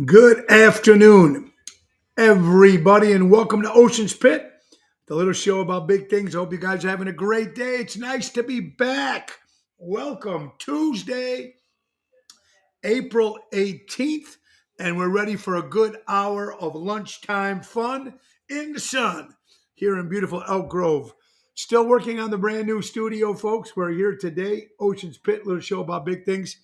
Good afternoon, everybody, and welcome to Ocean's Pit, the little show about big things. I hope you guys are having a great day. It's nice to be back. Welcome, Tuesday, April 18th, and we're ready for a good hour of lunchtime fun in the sun here in beautiful Elk Grove. Still working on the brand new studio, folks. We're here today, Ocean's Pit, little show about big things.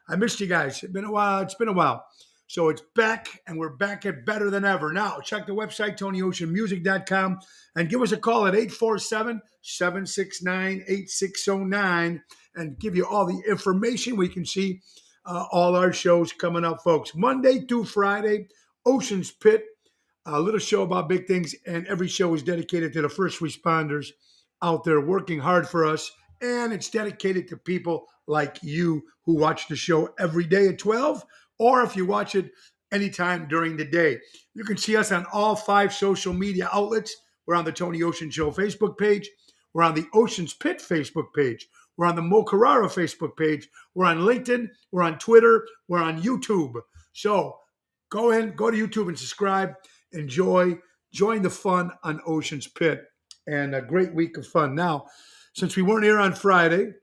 I missed you guys. It's been a while. So it's back, and we're back at better than ever. Now, check the website, TonyOceanMusic.com, and give us a call at 847-769-8609 and give you all the information. We can see all our shows coming up, folks. Monday through Friday, Ocean's Pit, a little show about big things, and every show is dedicated to the first responders out there working hard for us, and it's dedicated to people like you who watch the show every day at 12, or if you watch it anytime during the day. You can see us on all 5 social media outlets. We're on the Tony Ocean Show Facebook page. We're on the Ocean's Pit Facebook page. We're on the Mo Carrara Facebook page. We're on LinkedIn. We're on Twitter. We're on YouTube. So go to YouTube and subscribe. Join the fun on Ocean's Pit. And a great week of fun. Now, since we weren't here on Friday,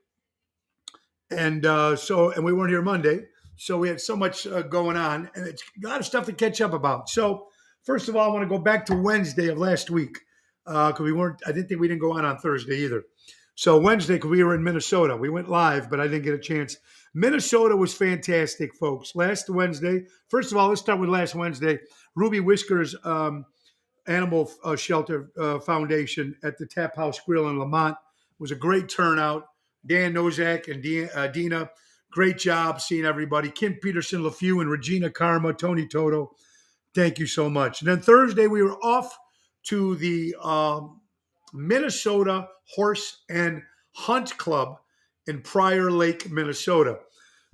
and we weren't here Monday, so we had so much going on, and it's a lot of stuff to catch up about. So first of all, I want to go back to Wednesday of last week because I didn't think we didn't go on Thursday either. So Wednesday, because we were in Minnesota, we went live, but I didn't get a chance. Minnesota was fantastic, folks. Last Wednesday, first of all, let's start with last Wednesday. Ruby Whiskers Animal Shelter Foundation at the Tap House Grill in Lamont was a great turnout. Dan Nozak and Dina, great job seeing everybody. Kim Peterson, LaFew, and Regina Karma, Tony Toto, thank you so much. And then Thursday, we were off to the Minnesota Horse and Hunt Club in Prior Lake, Minnesota.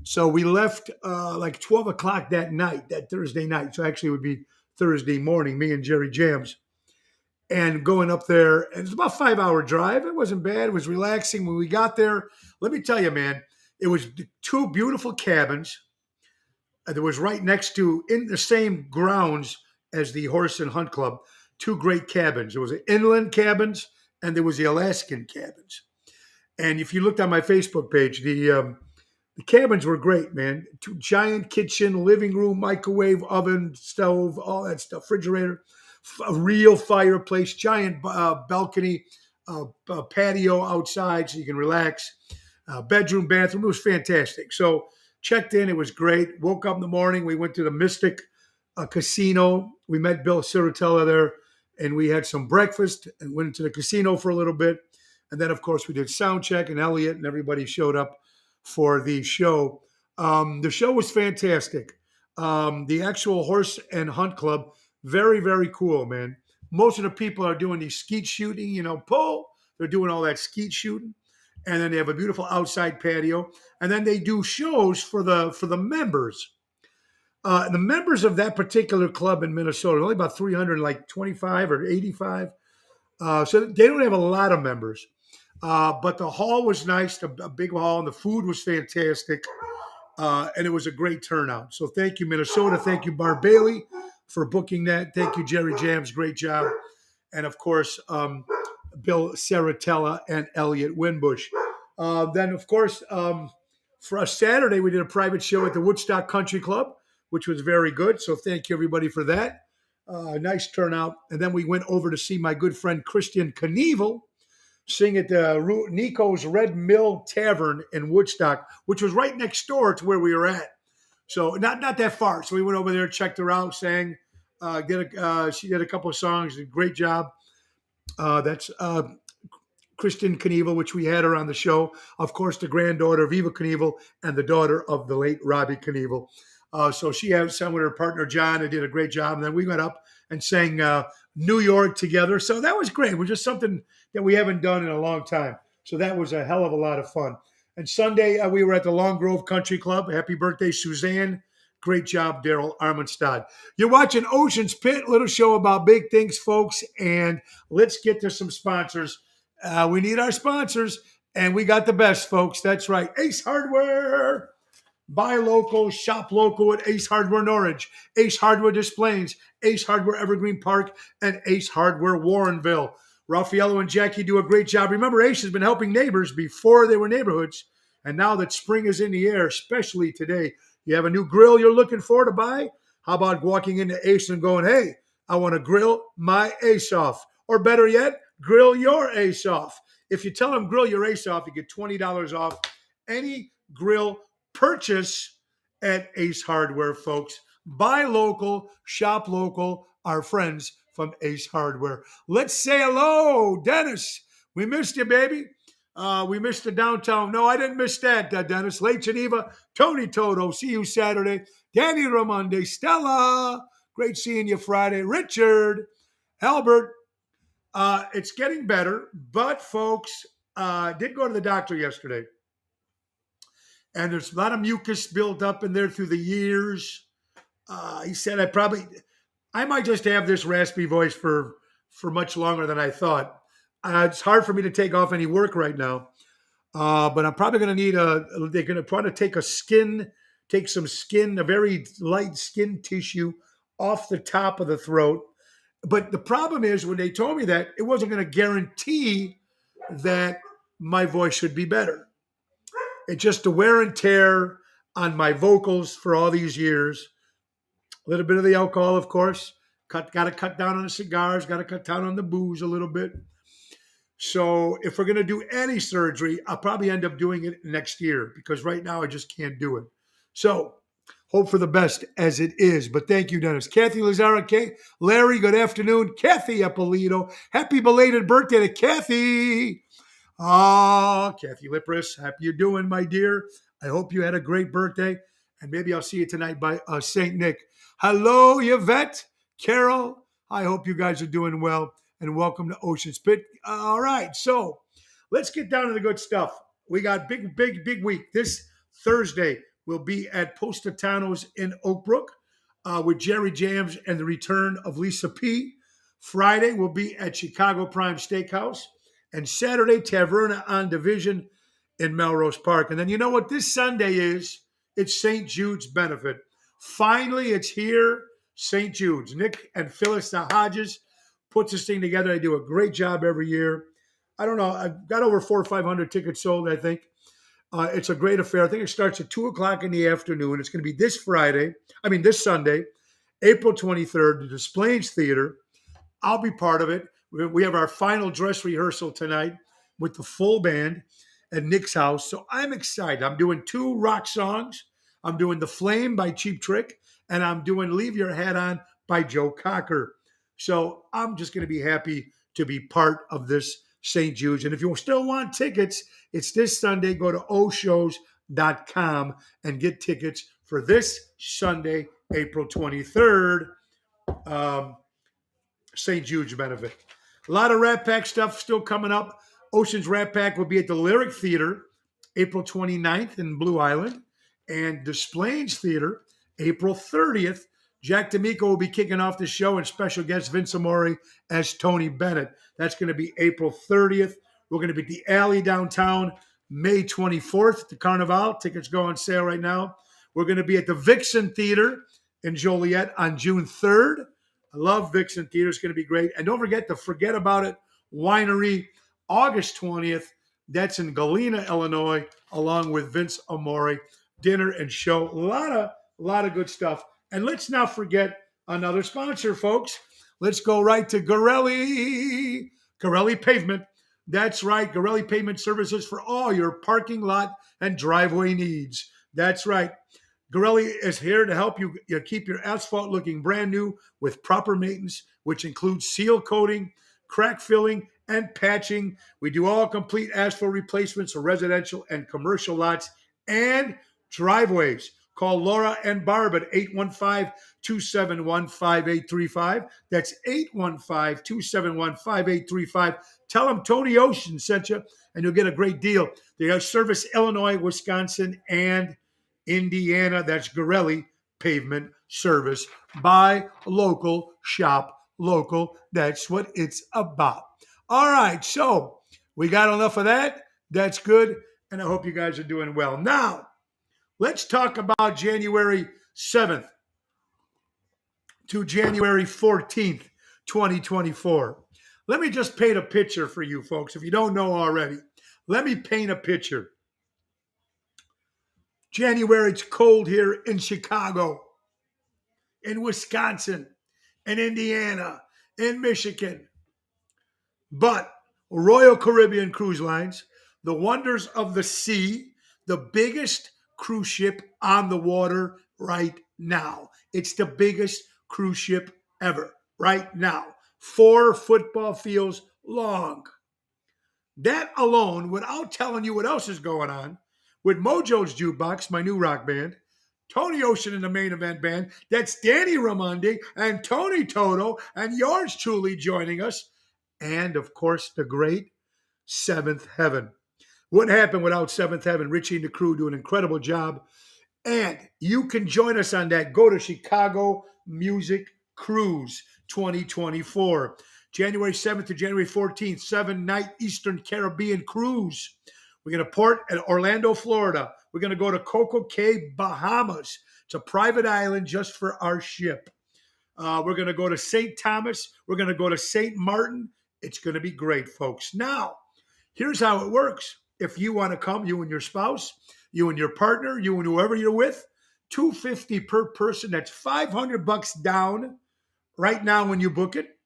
So we left like 12 o'clock that Thursday night. So actually it would be Thursday morning, me and Jerry Jams. And going up there, and it's about a 5-hour drive. It wasn't bad. It was relaxing. When we got there, let me tell you, man, it was 2 beautiful cabins. There was right next to, in the same grounds as the Horse and Hunt Club, 2 great cabins. There was the inland cabins, and there was the Alaskan cabins. And if you looked on my Facebook page, the cabins were great, man. 2 giant kitchen, living room, microwave, oven, stove, all that stuff, refrigerator, a real fireplace, giant balcony, patio outside so you can relax, bedroom, bathroom. It was fantastic. So checked in. It was great. Woke up in the morning. We went to the Mystic Casino. We met Bill Ciratella there, and we had some breakfast and went into the casino for a little bit. And then, of course, we did sound check, and Elliot and everybody showed up for the show. The show was fantastic. The actual Horse and Hunt Club, very, very cool, man. Most of the people are doing these skeet shooting, pull. They're doing all that skeet shooting. And then they have a beautiful outside patio. And then they do shows for the members. The members of that particular club in Minnesota, only about 325 or 85. So they don't have a lot of members. But the hall was nice, a big hall, and the food was fantastic. And it was a great turnout. So thank you, Minnesota. Thank you, Bar Bailey, for booking that. Thank you, Jerry Jams. Great job. And, of course, Bill Saratella and Elliot Winbush. Then, of course, for a Saturday, we did a private show at the Woodstock Country Club, which was very good. So thank you, everybody, for that. Nice turnout. And then we went over to see my good friend Christian Knievel sing at the Nico's Red Mill Tavern in Woodstock, which was right next door to where we were at. So not that far. So we went over there, checked her out, sang. She did a couple of songs. Did a great job. That's Kristen Knievel, which we had her on the show. Of course, the granddaughter of Eva Knievel and the daughter of the late Robbie Knievel. So she had sang with her partner, John, and did a great job. And then we went up and sang New York together. So that was great. It was just something that we haven't done in a long time. So that was a hell of a lot of fun. And Sunday, we were at the Long Grove Country Club. Happy birthday, Suzanne. Great job, Daryl Armenstad. You're watching Ocean's Pit, little show about big things, folks. And let's get to some sponsors. We need our sponsors, and we got the best, folks. That's right. Ace Hardware. Buy local, shop local at Ace Hardware Norwich, Ace Hardware Des Plaines, Ace Hardware Evergreen Park, and Ace Hardware Warrenville. Raffaello and Jackie do a great job. Remember, Ace has been helping neighbors before they were neighborhoods. And now that spring is in the air, especially today, you have a new grill you're looking for to buy? How about walking into Ace and going, hey, I want to grill my Ace off? Or better yet, grill your Ace off. If you tell them grill your Ace off, you get $20 off any grill purchase at Ace Hardware, folks. Buy local, shop local, our friends from Ace Hardware. Let's say hello, Dennis. We missed you, baby. We missed the downtown. No, I didn't miss that, Dennis. Lake Geneva, Tony Toto. See you Saturday. Danny Ramonde, Stella. Great seeing you Friday. Richard, Albert. It's getting better, but folks, did go to the doctor yesterday. And there's a lot of mucus built up in there through the years. He said I might just have this raspy voice for much longer than I thought. It's hard for me to take off any work right now, but I'm probably going to need they're going to probably take some skin, a very light skin tissue off the top of the throat. But the problem is when they told me that, it wasn't going to guarantee that my voice should be better. It's just the wear and tear on my vocals for all these years. A little bit of the alcohol, of course. Got to cut down on the cigars. Got to cut down on the booze a little bit. So if we're going to do any surgery, I'll probably end up doing it next year because right now I just can't do it. So hope for the best as it is. But thank you, Dennis. Kathy Lazara, Larry, good afternoon. Kathy Ippolito, happy belated birthday to Kathy. Kathy Lipris, happy you're doing, my dear. I hope you had a great birthday. And maybe I'll see you tonight by St. Nick. Hello, Yvette, Carol. I hope you guys are doing well. And welcome to Ocean Spit. All right, so let's get down to the good stuff. We got big week. This Thursday will be at Positano's in Oak Brook with Jerry Jams and the return of Lisa P. Friday will be at Chicago Prime Steakhouse. And Saturday, Taverna on Division in Melrose Park. And then you know what this Sunday is? It's St. Jude's benefit. Finally, it's here, St. Jude's. Nick and Phyllis Hodges puts this thing together. They do a great job every year. I don't know. I've got over 400 or 500 tickets sold, I think. It's a great affair. I think it starts at 2 o'clock in the afternoon. It's going to be this Sunday, April 23rd, the Des Plaines Theater. I'll be part of it. We have our final dress rehearsal tonight with the full band at Nick's house. So I'm excited. I'm doing 2 rock songs. I'm doing The Flame by Cheap Trick, and I'm doing Leave Your Hat On by Joe Cocker. So I'm just going to be happy to be part of this St. Jude's. And if you still want tickets, it's this Sunday. Go to oshows.com and get tickets for this Sunday, April 23rd, St. Jude's benefit. A lot of Rat Pack stuff still coming up. Ocean's Rat Pack will be at the Lyric Theater April 29th in Blue Island, and Des Plaines Theater April 30th. Jack D'Amico will be kicking off the show, and special guest Vince Amore as Tony Bennett. That's going to be April 30th. We're going to be at the Alley downtown May 24th, the Carnival. Tickets go on sale right now. We're going to be at the Vixen Theater in Joliet on June 3rd. I love Vixen Theater. It's going to be great. And don't forget the Forget About It Winery, August 20th. That's in Galena, Illinois, along with Vince Amore. Dinner and show. A lot of good stuff. And let's not forget another sponsor, folks. Let's go right to Garelli Pavement. That's right, Garelli Pavement Services for all your parking lot and driveway needs. That's right. Garelli is here to help you keep your asphalt looking brand new with proper maintenance, which includes seal coating, crack filling, and patching. We do all complete asphalt replacements for residential and commercial lots and driveways. Call Laura and Barb at 815-271-5835. That's 815-271-5835. Tell them Tony Ocean sent you, and you'll get a great deal. They have service Illinois, Wisconsin, and Indiana. That's Garelli Pavement Service. Buy local, shop local. That's what it's about. All right, so we got enough of that. That's good, and I hope you guys are doing well. Now, Let's talk about January 7th to January 14th, 2024. Let me just paint a picture for you folks. If you don't know already, let me paint a picture. January, it's cold here in Chicago, in Wisconsin, in Indiana, in Michigan. But Royal Caribbean Cruise Lines, the wonders of the sea, the biggest cruise ship on the water right now. It's the biggest cruise ship ever right now. 4 football fields long. That alone, without telling you what else is going on, with Mojo's Jukebox, my new rock band, Tony Ocean in the main event band, that's Danny Raimondi and Tony Toto and yours truly joining us, and of course the great Seventh Heaven. What happened without Seventh Heaven? Richie and the crew do an incredible job, and you can join us on that. Go to Chicago Music Cruise 2024. January 7th to January 14th, 7-night Eastern Caribbean cruise. We're going to port at Orlando, Florida. We're going to go to Coco Cay, Bahamas. It's a private island just for our ship. We're going to go to St. Thomas. We're going to go to St. Martin. It's going to be great, folks. Now, here's how it works. If you want to come, you and your spouse, you and your partner, you and whoever you're with, $250 per person. That's $500 down right now when you book it.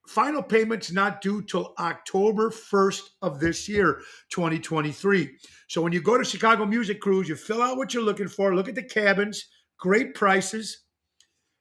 Final payment's not due till October 1st of this year, 2023. So when you go to Chicago Music Cruise, you fill out what you're looking for. Look at the cabins, great prices.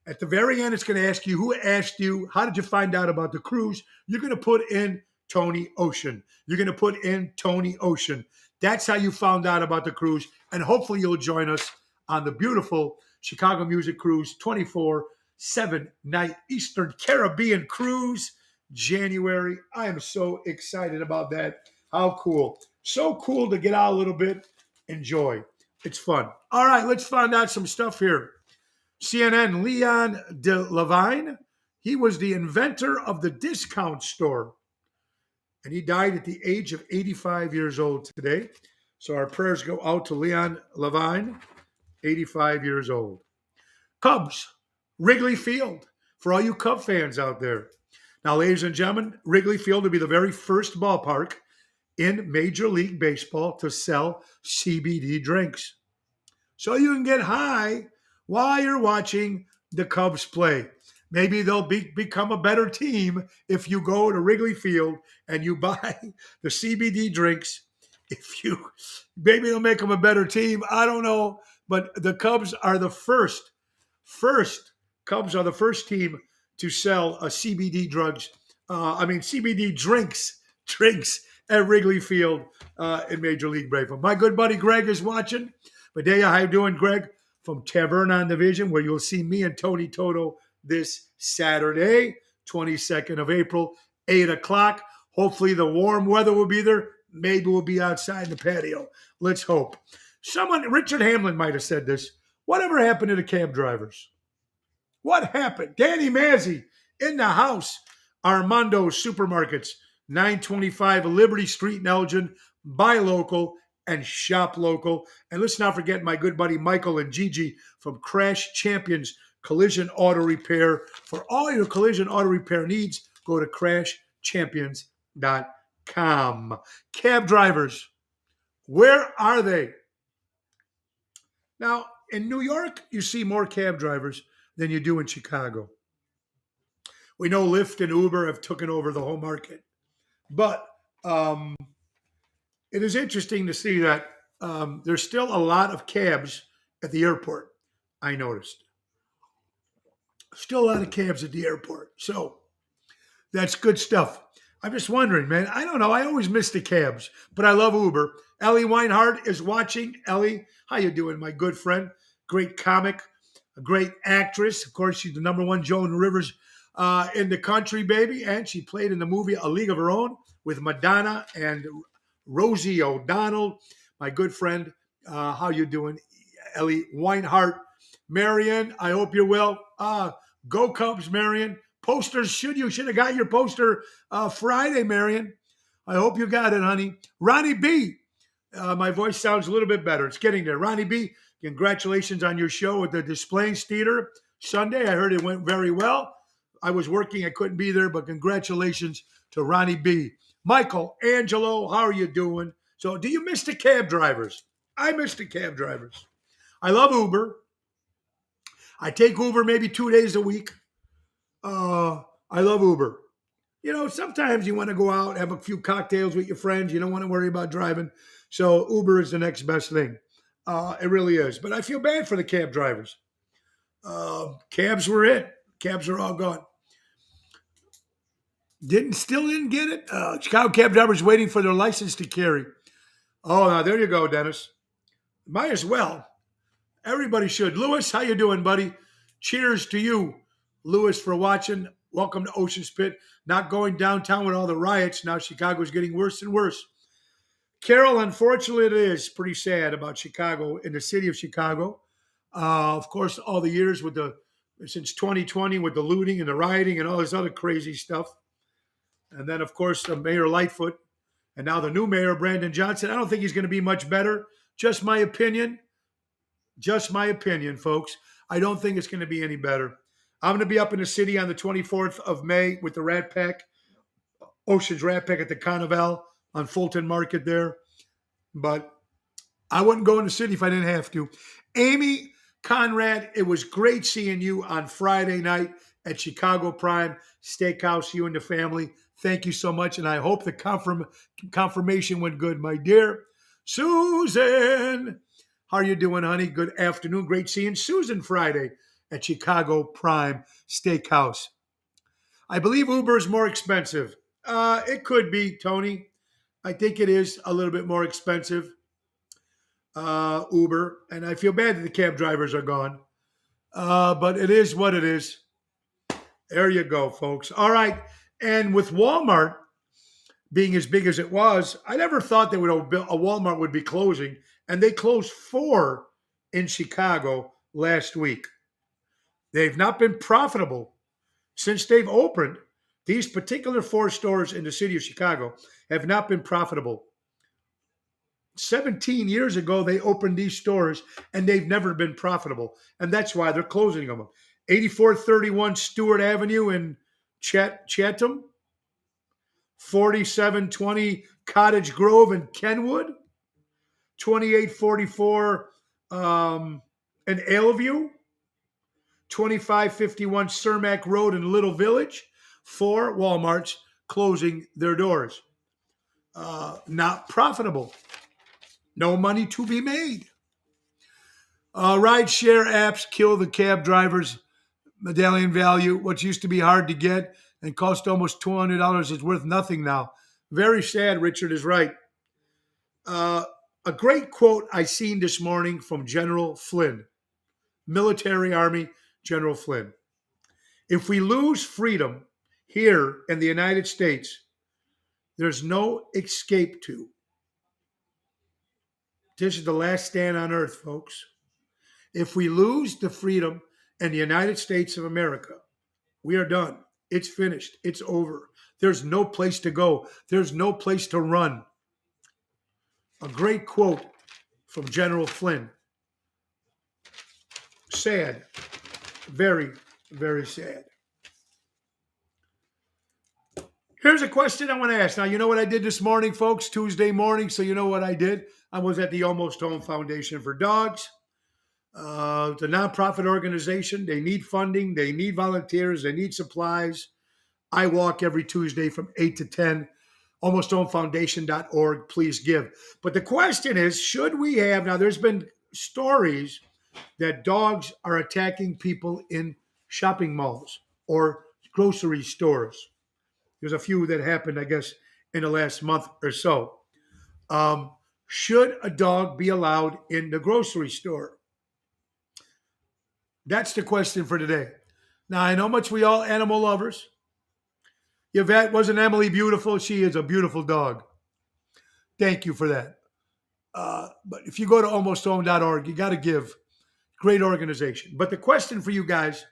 At the very end, it's going to ask you who asked you, how did you find out about the cruise? You're going to put in Tony Ocean. You're going to put in Tony Ocean. That's how you found out about the cruise. And hopefully you'll join us on the beautiful Chicago Music Cruise 7-night Eastern Caribbean cruise, January. I am so excited about that. How cool. So cool to get out a little bit. Enjoy. It's fun. All right, let's find out some stuff here. CNN, Leon Delavigne, he was the inventor of the discount store. And he died at the age of 85 years old today. So our prayers go out to Leon Levine, 85 years old. Cubs, Wrigley Field, for all you Cub fans out there. Now, ladies and gentlemen, Wrigley Field will be the very first ballpark in Major League Baseball to sell CBD drinks. So you can get high while you're watching the Cubs play. Maybe they'll become a better team if you go to Wrigley Field and you buy the CBD drinks. Maybe they'll make them a better team. I don't know. But the Cubs are the first Cubs are the first team to sell CBD CBD drinks at Wrigley Field in Major League Baseball. My good buddy Greg is watching. Badea, how you doing, Greg? From Tavern on Division, where you'll see me and Tony Toto this Saturday, 22nd of April, 8 o'clock. Hopefully the warm weather will be there. Maybe we'll be outside in the patio. Let's hope. Richard Hamlin might have said this. Whatever happened to the cab drivers? What happened? Danny Mazzi in the house. Armando's Supermarkets, 925 Liberty Street in Elgin. Buy local and shop local. And let's not forget my good buddy Michael and Gigi from Crash Champions Collision Auto Repair. For all your collision auto repair needs, go to crashchampions.com. Cab drivers, where are they? Now, in New York, you see more cab drivers than you do in Chicago. We know Lyft and Uber have taken over the whole market. But it is interesting to see that there's still a lot of cabs at the airport, I noticed. Still a lot of cabs at the airport. So that's good stuff. I'm just wondering, man. I don't know. I always miss the cabs, but I love Uber. Ellie Weinhardt is watching. Ellie, how you doing, my good friend? Great comic, a great actress. Of course, she's the #1 Joan Rivers in the country, baby. And she played in the movie A League of Her Own with Madonna and Rosie O'Donnell. My good friend, how you doing, Ellie Weinhardt? Marion, I hope you're well. Go Cubs, Marion. Posters, you should have got your poster Friday, Marion. I hope you got it, honey. Ronnie B. My voice sounds a little bit better. It's getting there. Ronnie B, congratulations on your show with the Displays Theater Sunday. I heard it went very well. I was working, I couldn't be there, but congratulations to Ronnie B. Michael, Angelo, how are you doing? So, do you miss the cab drivers? I miss the cab drivers. I love Uber. I take Uber maybe 2 days a week. I love Uber. Sometimes you want to go out, have a few cocktails with your friends. You don't want to worry about driving. So Uber is the next best thing. It really is. But I feel bad for the cab drivers. Cabs were it. Cabs are all gone. Still didn't get it. Chicago cab drivers waiting for their license to carry. Oh, now there you go, Dennis. Might as well. Everybody should. Lewis, how you doing, buddy? Cheers to you, Lewis, for watching. Welcome to Ocean Spit. Not going downtown with all the riots. Now Chicago's getting worse and worse. Carol, unfortunately, it is pretty sad about Chicago, in the city of Chicago. Of course, all the years since 2020 with the looting and the rioting and all this other crazy stuff. And then, of course, Mayor Lightfoot. And now the new mayor, Brandon Johnson. I don't think he's going to be much better. Just my opinion. Just my opinion, folks. I don't think it's going to be any better. I'm going to be up in the city on the 24th of May with the Rat Pack, Ocean's Rat Pack at the Carnival on Fulton Market there. But I wouldn't go in the city if I didn't have to. Amy Conrad, it was great seeing you on Friday night at Chicago Prime Steakhouse, you and the family. Thank you so much, and I hope the confirmation went good, my dear. Susan, how are you doing, honey? Good afternoon. Great seeing Susan Friday at Chicago Prime Steakhouse. I believe Uber is more expensive. It could be, Tony. I think it is a little bit more expensive, Uber. And I feel bad that the cab drivers are gone. But it is what it is. There you go, folks. All right. And with Walmart being as big as it was, I never thought a Walmart would be closing. And they closed 4 in Chicago last week. They've not been profitable since they've opened. These particular 4 stores in the city of Chicago have not been profitable. 17 years ago, they opened these stores and they've never been profitable. And that's why they're closing them. 8431 Stewart Avenue in Chatham, 4720 Cottage Grove in Kenwood, 2844 in Aleview, 2551 Cermak Road in Little Village. 4 Walmarts closing their doors. Not profitable. No money to be made. Rideshare apps kill the cab drivers. Medallion value, what used to be hard to get and cost almost $200 is worth nothing now. Very sad. Richard is right. A great quote I seen this morning from General Flynn, Military Army General Flynn. If we lose freedom here in the United States, there's no escape to. This is the last stand on earth, folks. If we lose the freedom in the United States of America, we are done. It's finished. It's over. There's no place to go. There's no place to run. A great quote from General Flynn. Sad. Very, very sad. Here's a question I want to ask. Now, you know what I did this morning, folks? Tuesday morning, so you know what I did. I was at the Almost Home Foundation for Dogs. It's a nonprofit organization. They need funding. They need volunteers. They need supplies. I walk every Tuesday from 8 to 10. AlmostHomeFoundation.org. Please give. But the question is, should we have, now there's been stories that dogs are attacking people in shopping malls or grocery stores. There's a few that happened, I guess, in the last month or so. Should a dog be allowed in the grocery store? That's the question for today. Now, I know much we all animal lovers. Yvette, wasn't Emily beautiful? She is a beautiful dog. Thank you for that. But if you go to almosthome.org, you got to give. Great organization. But the question for you guys,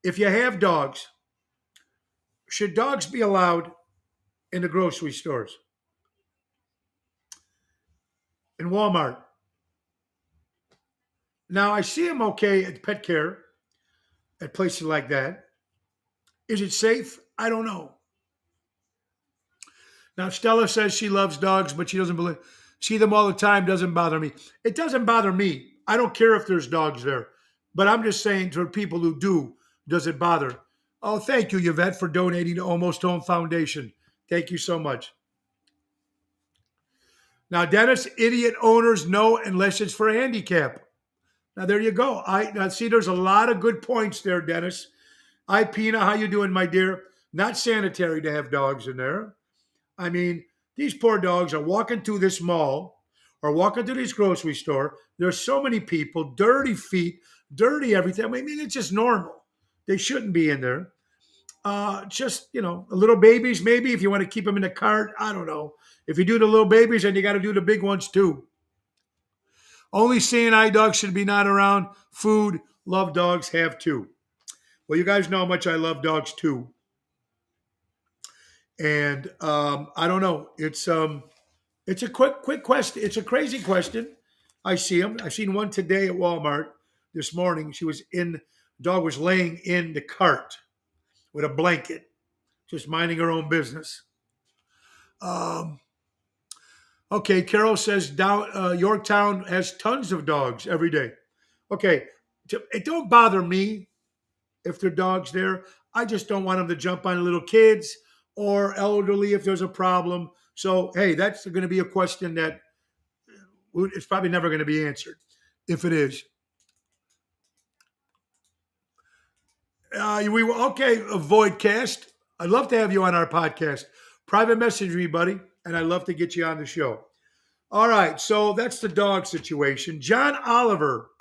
if you have dogs, should dogs be allowed in the grocery stores? in Walmart. Now I see them okay at pet care, at places like that. Is it safe? I don't know. Now Stella says she loves dogs, but she doesn't believe see them all the time. Doesn't bother me. It doesn't bother me. I don't care if there's dogs there, but I'm just saying to people who do, does it bother? Oh, thank you, Yvette, for donating to Almost Home Foundation. Thank you so much. Now, Dennis, idiot owners know unless it's for a handicap. Now there you go. I now see there's a lot of good points there, Dennis. Hi, Pina, how you doing, my dear? Not sanitary to have dogs in there. I mean, these poor dogs are walking through this mall or walking through this grocery store. There's so many people, dirty feet, dirty everything. I mean, it's just normal. They shouldn't be in there. Just, little babies, maybe if you want to keep them in the cart. I don't know. If you do the little babies, then you got to do the big ones too. Only seeing eye dogs should be not around. Food, love dogs, have too. Well, you guys know how much I love dogs too. And I don't know. It's a quick question. It's a crazy question. I see them. I seen one today at Walmart this morning. Dog was laying in the cart with a blanket, just minding her own business. Okay, Carol says Yorktown has tons of dogs every day. Okay, it don't bother me if there are dogs there. I just don't want them to jump on little kids or elderly if there's a problem. So, hey, that's going to be a question that it's probably never going to be answered if it is. Okay, Voidcast. I'd love to have you on our podcast. Private message me, buddy, and I'd love to get you on the show. All right, so that's the dog situation. John Oliver,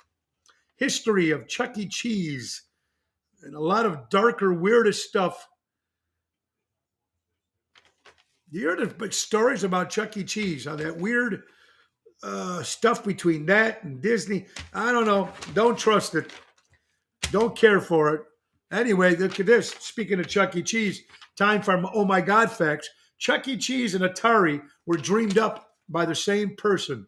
history of Chuck E. Cheese, and a lot of darker, weirdest stuff. You heard the stories about Chuck E. Cheese, on that weird stuff between that and Disney. I don't know. Don't trust it. Don't care for it. Anyway, look at this. Speaking of Chuck E. Cheese, time for Oh My God facts. Chuck E. Cheese and Atari were dreamed up by the same person.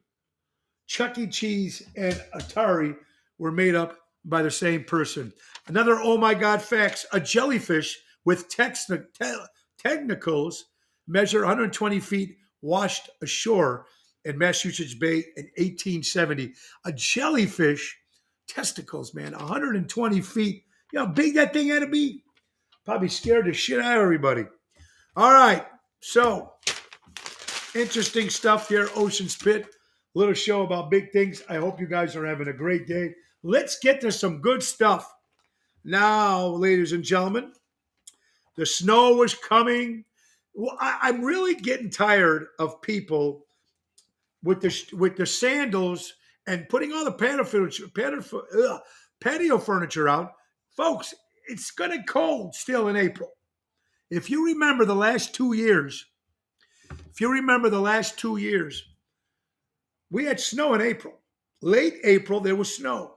Chuck E. Cheese and Atari were made up by the same person. Another Oh My God facts. A jellyfish with tentacles measure 120 feet washed ashore in Massachusetts Bay in 1870. A jellyfish, testicles, man, 120 feet. You know how big that thing had to be? Probably scared the shit out of everybody. All right, so interesting stuff here, Ocean Spit. Little show about big things. I hope you guys are having a great day. Let's get to some good stuff. Now, ladies and gentlemen, the snow was coming. Well, I'm really getting tired of people with the sandals and putting all the patio furniture out. Folks, it's going to cold still in April. If you remember the last 2 years, we had snow in April. Late April, there was snow.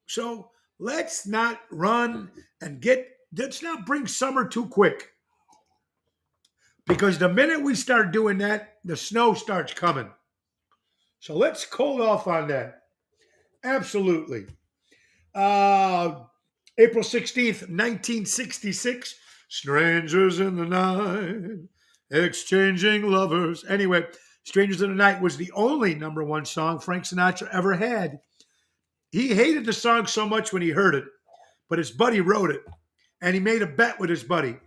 So let's not let's not bring summer too quick. Because the minute we start doing that, the snow starts coming. So let's cool off on that. Absolutely. April 16th, 1966. Strangers in the Night, exchanging lovers. Anyway, Strangers in the Night was the only number one song Frank Sinatra ever had. He hated the song so much when he heard it, but his buddy wrote it. And he made a bet with his buddy.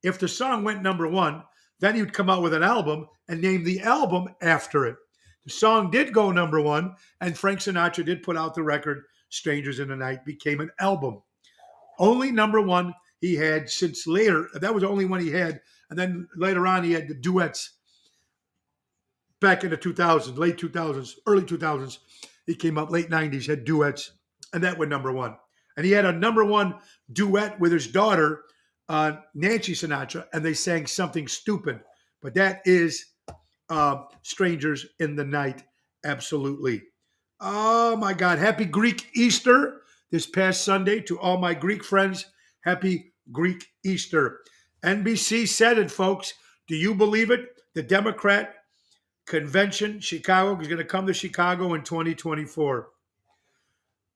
If the song went number one, then he would come out with an album and name the album after it. The song did go number one, and Frank Sinatra did put out the record, Strangers in the Night became an album. Only number one he had since later. That was the only one he had. And then later on, he had the duets back in the 2000s, late 2000s, early 2000s. He came up late 90s, had duets, and that went number one. And he had a number one duet with his daughter, Nancy Sinatra, and they sang Something Stupid. But that is Strangers in the Night, absolutely. Oh, my God. Happy Greek Easter this past Sunday to all my Greek friends. Happy Greek Easter. NBC said it, folks. Do you believe it? The Democrat convention, Chicago, is going to come to Chicago in 2024.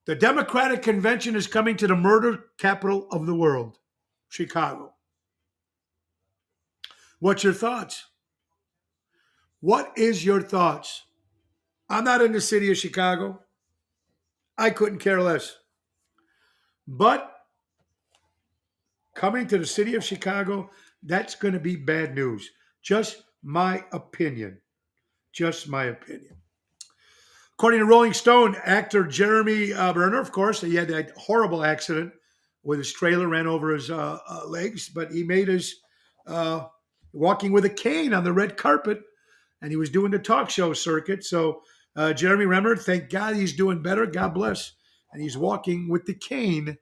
The Democratic convention is coming to the murder capital of the world, Chicago. What's your thoughts? What is your thoughts? I'm not in the city of Chicago. I couldn't care less. But coming to the city of Chicago, that's going to be bad news. Just my opinion. Just my opinion. According to Rolling Stone, actor Jeremy Renner, of course, he had that horrible accident with his trailer, ran over his legs, but he made his walking with a cane on the red carpet, and he was doing the talk show circuit. So Jeremy Renner, thank God he's doing better. God bless. And he's walking with the cane.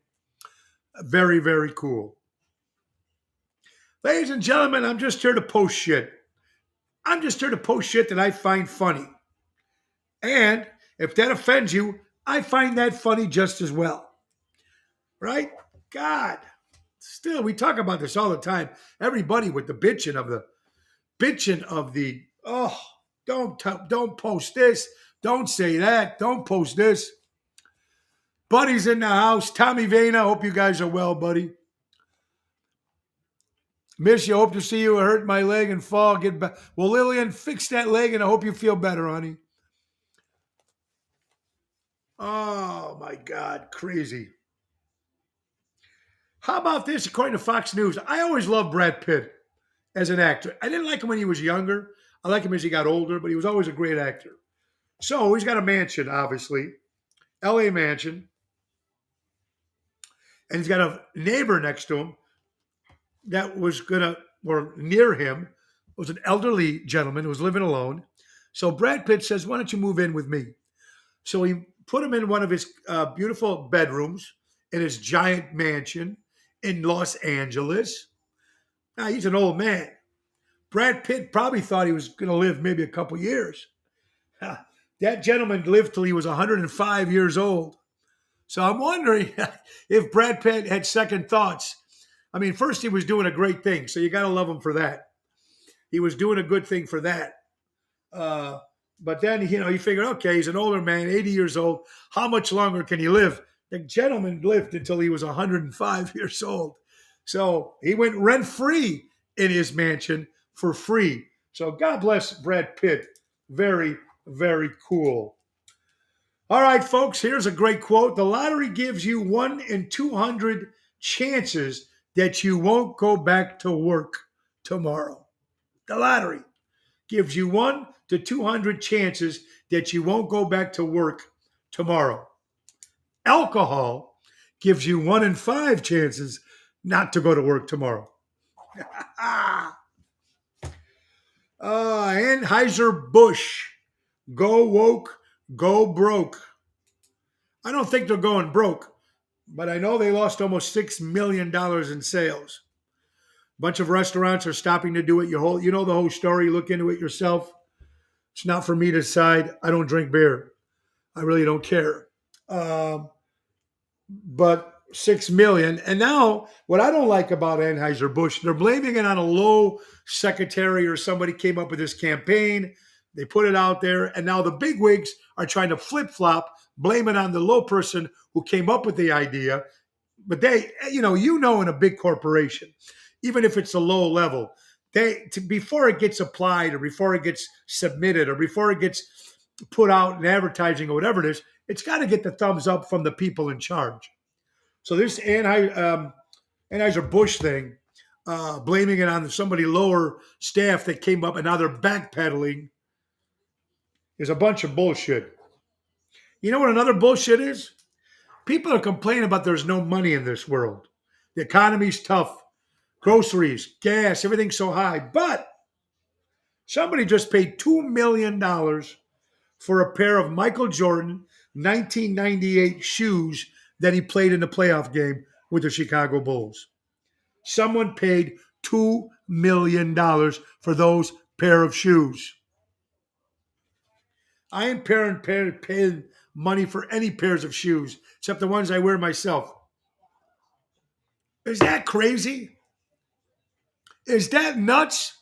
Very, very cool. Ladies and gentlemen, I'm just here to post shit. I'm just here to post shit that I find funny. And if that offends you, I find that funny just as well. Right? God. Still, we talk about this all the time. Everybody with the bitching of the oh, don't post this, don't say that, don't post this. Buddy's in the house. Tommy Vena, hope you guys are well, buddy. Miss you, hope to see you. I hurt my leg and fall. Get back. Well, Lillian, fix that leg and I hope you feel better, honey. Oh my God, crazy. How about this? According to Fox News, I always loved Brad Pitt as an actor. I didn't like him when he was younger. I like him as he got older, but he was always a great actor. So he's got a mansion, obviously, LA mansion, and he's got a neighbor next to him that was or near him, was an elderly gentleman who was living alone. So Brad Pitt says, "Why don't you move in with me?" So he put him in one of his beautiful bedrooms in his giant mansion in Los Angeles. Now, he's an old man. Brad Pitt probably thought he was going to live maybe a couple years. That gentleman lived till he was 105 years old. So I'm wondering if Brad Pitt had second thoughts. I mean, first he was doing a great thing, so you got to love him for that. He was doing a good thing for that. But then, he figured, okay, he's an older man, 80 years old. How much longer can he live? The gentleman lived until he was 105 years old. So he went rent-free in his mansion for free. So God bless Brad Pitt. Very, very cool. All right, folks, here's a great quote. The lottery gives you 1 in 200 chances that you won't go back to work tomorrow. The lottery gives you 1 to 200 chances that you won't go back to work tomorrow. Alcohol gives you 1 in 5 chances not to go to work tomorrow. Anheuser-Busch, go woke, go broke. I don't think they're going broke, but I know they lost almost $6 million in sales. A bunch of restaurants are stopping to do it. You know the whole story. Look into it yourself. It's not for me to decide. I don't drink beer. I really don't care. But 6 million. And now what I don't like about Anheuser-Busch, they're blaming it on a low secretary or somebody came up with this campaign. They put it out there. And now the bigwigs are trying to flip-flop, blame it on the low person who came up with the idea. But they, in a big corporation, even if it's a low level, before it gets applied or before it gets submitted or before it gets put out in advertising or whatever it is, it's got to get the thumbs up from the people in charge. So this Anheuser-Busch thing, blaming it on somebody lower staff that came up and now they're backpedaling, is a bunch of bullshit. You know what another bullshit is? People are complaining about there's no money in this world. The economy's tough. Groceries, gas, everything's so high. But somebody just paid $2 million for a pair of Michael Jordan 1998 shoes that he played in the playoff game with the Chicago Bulls. Someone paid $2 million for those pair of shoes. I ain't paying money for any pairs of shoes except the ones I wear myself. Is that crazy? Is that nuts?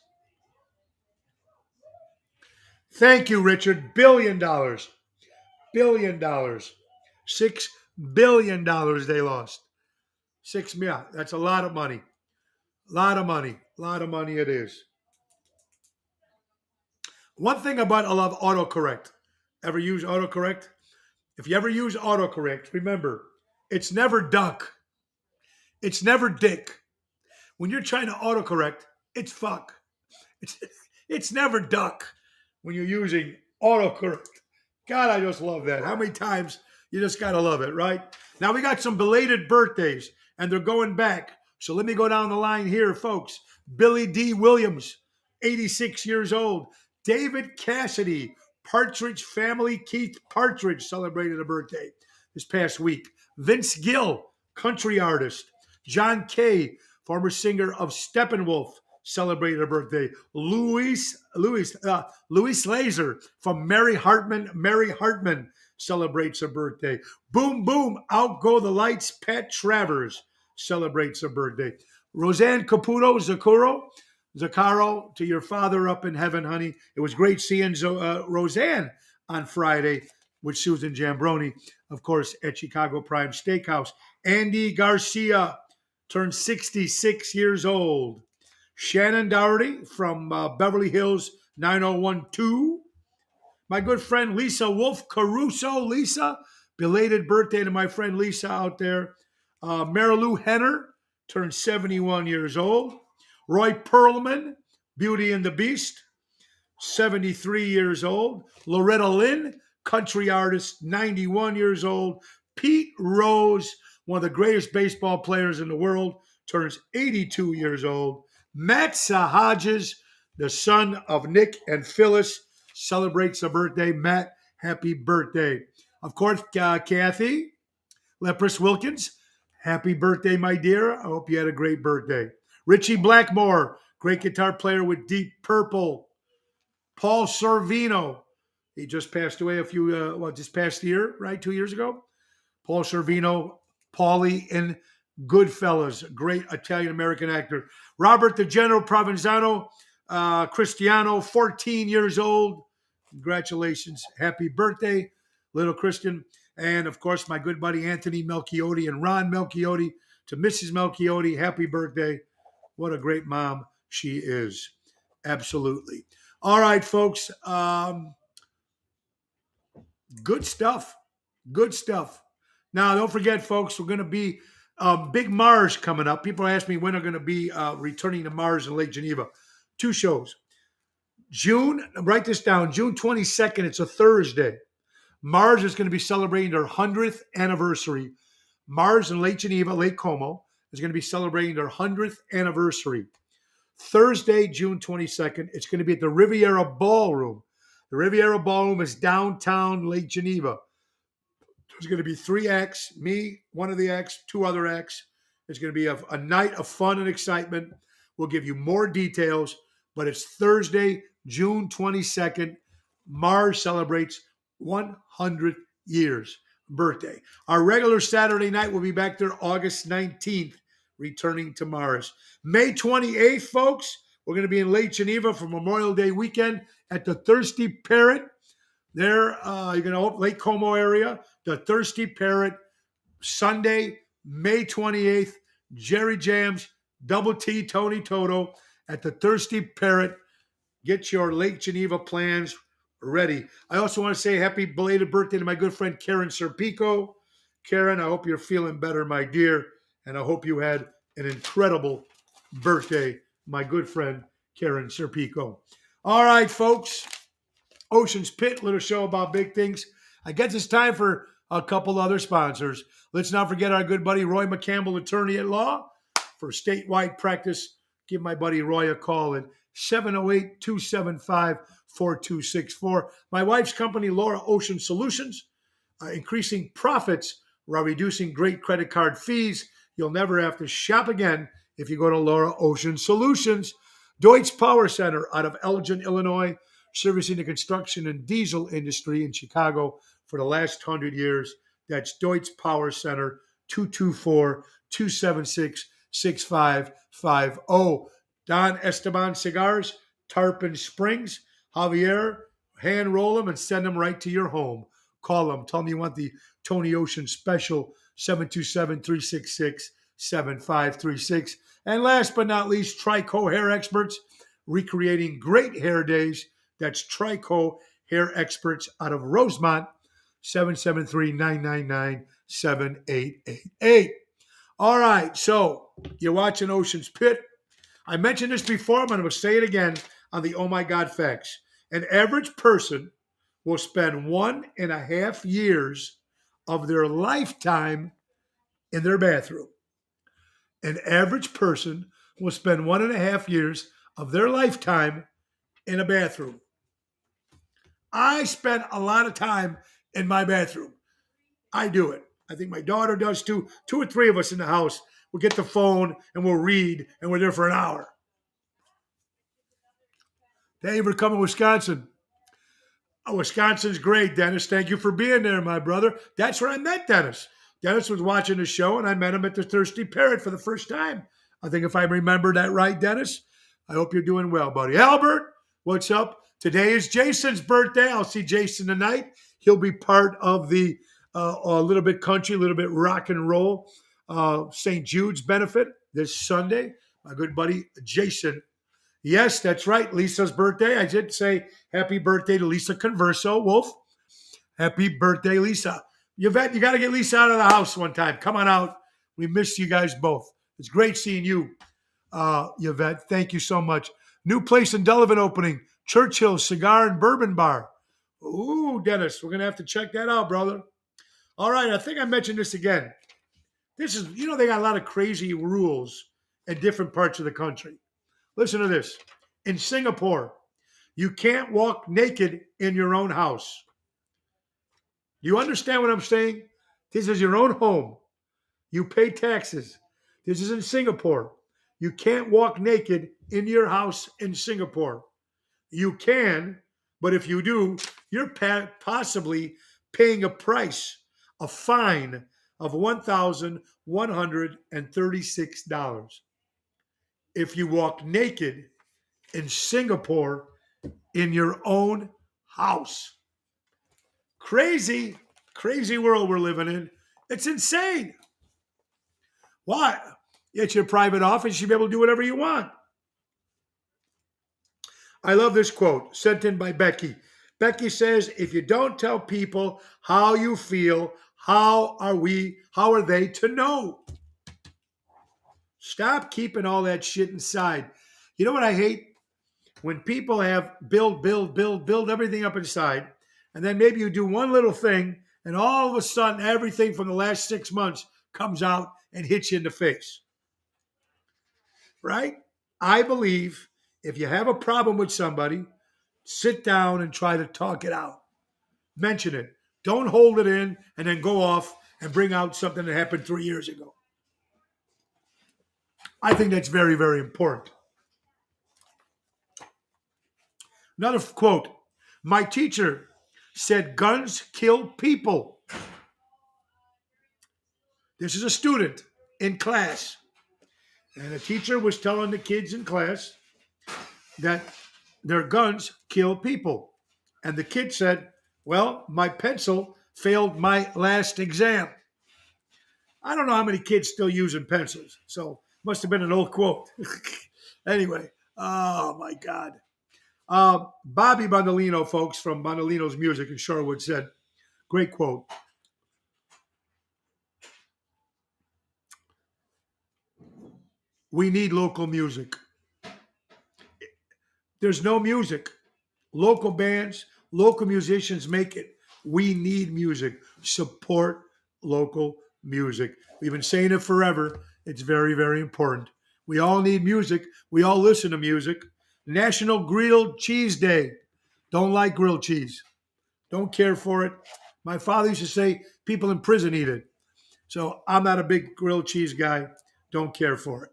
Thank you, Richard. $1 billion. $1 billion. $6 billion they lost. Yeah, that's a lot of money. Lot of money. Lot of money it is. One thing about I love autocorrect. Ever use autocorrect? If you ever use autocorrect, remember, it's never duck. It's never dick. When you're trying to autocorrect, it's fuck. It's, it's never duck when you're using autocorrect. God, I just love that. How many times you just got to love it, right? Now we got some belated birthdays, and they're going back. So let me go down the line here, folks. Billy D. Williams, 86 years old. David Cassidy, Partridge Family, Keith Partridge celebrated a birthday this past week. Vince Gill, country artist. John Kay, former singer of Steppenwolf, celebrated a birthday. Louis Laser from Mary Hartman celebrates a birthday. Boom, boom, out go the lights. Pat Travers celebrates a birthday. Roseanne Caputo Zaccaro, to your father up in heaven, honey. It was great seeing Roseanne on Friday with Susan Jambroni, of course, at Chicago Prime Steakhouse. Andy Garcia turned 66 years old. Shannon Doherty from Beverly Hills 9012. My good friend Lisa Wolf Caruso. Lisa, belated birthday to my friend Lisa out there. Marilou Henner turned 71 years old. Roy Perlman, Beauty and the Beast, 73 years old. Loretta Lynn, country artist, 91 years old. Pete Rose, one of the greatest baseball players in the world, turns 82 years old. Matt Sahajas, the son of Nick and Phyllis, celebrates a birthday. Matt, happy birthday. Of course, Kathy Lepris Wilkins, happy birthday, my dear. I hope you had a great birthday. Richie Blackmore, great guitar player with Deep Purple. Paul Sorvino, he just passed away this past year, right? 2 years ago. Paul Sorvino, Paulie in Goodfellas, great Italian-American actor. Robert the General Provenzano, Cristiano, 14 years old. Congratulations. Happy birthday, little Christian. And, of course, my good buddy Anthony Melchiotti and Ron Melchiotti. To Mrs. Melchiotti, happy birthday. What a great mom she is. Absolutely. All right, folks. Good stuff. Good stuff. Now, don't forget, folks, we're going to be Big Mars coming up. People ask me when are going to be returning to Mars in Lake Geneva. 2 shows. Write this down, June 22nd, it's a Thursday. Mars is going to be celebrating their 100th anniversary. Mars in Lake Geneva, Lake Como, is going to be celebrating their 100th anniversary. Thursday, June 22nd, it's going to be at the Riviera Ballroom. The Riviera Ballroom is downtown Lake Geneva. There's going to be 3 acts, me, one of the acts, 2 other acts. It's going to be a night of fun and excitement. We'll give you more details, but it's Thursday, June 22nd. Mars celebrates 100 years birthday. Our regular Saturday night will be back there August 19th, returning to Mars. May 28th, folks, we're going to be in Lake Geneva for Memorial Day weekend at the Thirsty Parrot. There, you're going to Lake Como area, the Thirsty Parrot, Sunday, May 28th, Jerry Jams, Double T, Tony Toto at the Thirsty Parrot. Get your Lake Geneva plans ready. I also want to say happy belated birthday to my good friend Karen Serpico. Karen, I hope you're feeling better, my dear, and I hope you had an incredible birthday, my good friend Karen Serpico. All right, folks. Ocean's Pit, little show about big things. I guess it's time for a couple other sponsors. Let's not forget our good buddy Roy McCampbell, attorney at law. For statewide practice, give my buddy Roy a call at 708-275-4264. My wife's company, Laura Ocean Solutions, increasing profits while reducing great credit card fees. You'll never have to shop again if you go to Laura Ocean Solutions. Deutsch Power Center out of Elgin, Illinois, servicing the construction and diesel industry in Chicago for the last 100 years. That's Deutsch Power Center, 224-276-6550. Don Esteban Cigars, Tarpon Springs. Javier, hand roll them and send them right to your home. Call them. Tell them you want the Tony Ocean special, 727-366-7536. And last but not least, Trico Hair Experts, recreating great hair days. That's Trico Hair Experts out of Rosemont, 773-999-7888. All right, so you're watching Ocean's Pit. I mentioned this before, but I'm going to say it again on the Oh My God Facts. An average person will spend 1.5 years of their lifetime in their bathroom. An average person will spend 1.5 years of their lifetime in a bathroom. I spend a lot of time in my bathroom. I do it. I think my daughter does too. 2 or 3 of us in the house will get the phone and we'll read, and we're there for an hour. Thank you for coming to Wisconsin. Oh, Wisconsin's great, Dennis. Thank you for being there, my brother. That's where I met Dennis. Dennis was watching the show, and I met him at the Thirsty Parrot for the first time. I think if I remember that right, Dennis. I hope you're doing well, buddy. Albert, what's up? Today is Jason's birthday. I'll see Jason tonight. He'll be part of the a little bit country, a little bit rock and roll St. Jude's benefit this Sunday. My good buddy Jason. Yes, that's right. Lisa's birthday. I did say happy birthday to Lisa Converso, Wolf. Happy birthday, Lisa. Yvette, you got to get Lisa out of the house one time. Come on out. We miss you guys both. It's great seeing you, Yvette. Thank you so much. New place in Delavan opening. Churchill Cigar and Bourbon Bar. Ooh, Dennis, we're going to have to check that out, brother. All right, I think I mentioned this again. This is, they got a lot of crazy rules in different parts of the country. Listen to this. In Singapore, you can't walk naked in your own house. You understand what I'm saying? This is your own home. You pay taxes. This is in Singapore. You can't walk naked in your house in Singapore. You can, but if you do, you're possibly paying a price, a fine of $1,136 if you walk naked in Singapore in your own house. Crazy, crazy world we're living in. It's insane. Why? It's your private office. You should be able to do whatever you want. I love this quote sent in by Becky. Becky says, if you don't tell people how you feel, how are they to know? Stop keeping all that shit inside. You know what I hate? When people have build everything up inside, and then maybe you do one little thing, and all of a sudden everything from the last 6 months comes out and hits you in the face. Right? I believe if you have a problem with somebody, sit down and try to talk it out. Mention it. Don't hold it in and then go off and bring out something that happened 3 years ago. I think that's very, very important. Another quote. My teacher said guns kill people. This is a student in class. And the teacher was telling the kids in class that their guns kill people. And the kid said, well, my pencil failed my last exam. I don't know how many kids still using pencils, so must have been an old quote. Anyway, oh my God. Bobby Bandolino, folks, from Bandolino's Music in Shorewood said, great quote. We need local music. There's no music. Local bands, local musicians make it. We need music. Support local music. We've been saying it forever. It's very, very important. We all need music. We all listen to music. National Grilled Cheese Day. Don't like grilled cheese. Don't care for it. My father used to say people in prison eat it. So I'm not a big grilled cheese guy. Don't care for it.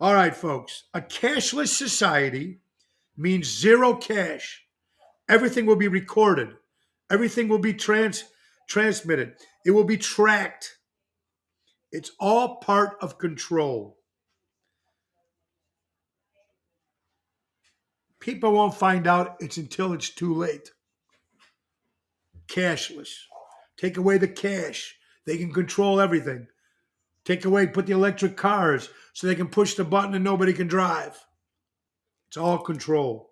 All right, folks. A cashless society means zero cash. Everything will be recorded. Everything will be transmitted. It will be tracked. It's all part of control. People won't find out until it's too late. cashless. Take away the cash. They can control everything. Put the electric cars so they can push the button and nobody can drive. It's all control.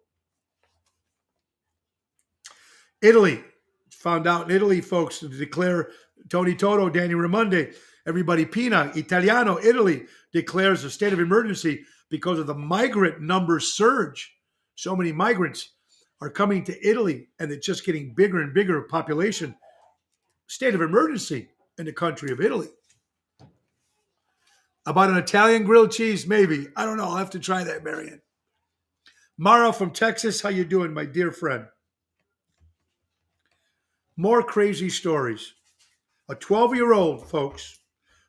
Italy. Found out in Italy, folks, to declare Tony Toto, Danny Raimondi, everybody Pina, Italiano, Italy declares a state of emergency because of the migrant numbers surge. So many migrants are coming to Italy, and it's just getting bigger and bigger population. State of emergency in the country of Italy. About an Italian grilled cheese, maybe. I don't know. I'll have to try that, Marion. Mara from Texas, how you doing, my dear friend? More crazy stories. A 12-year-old, folks,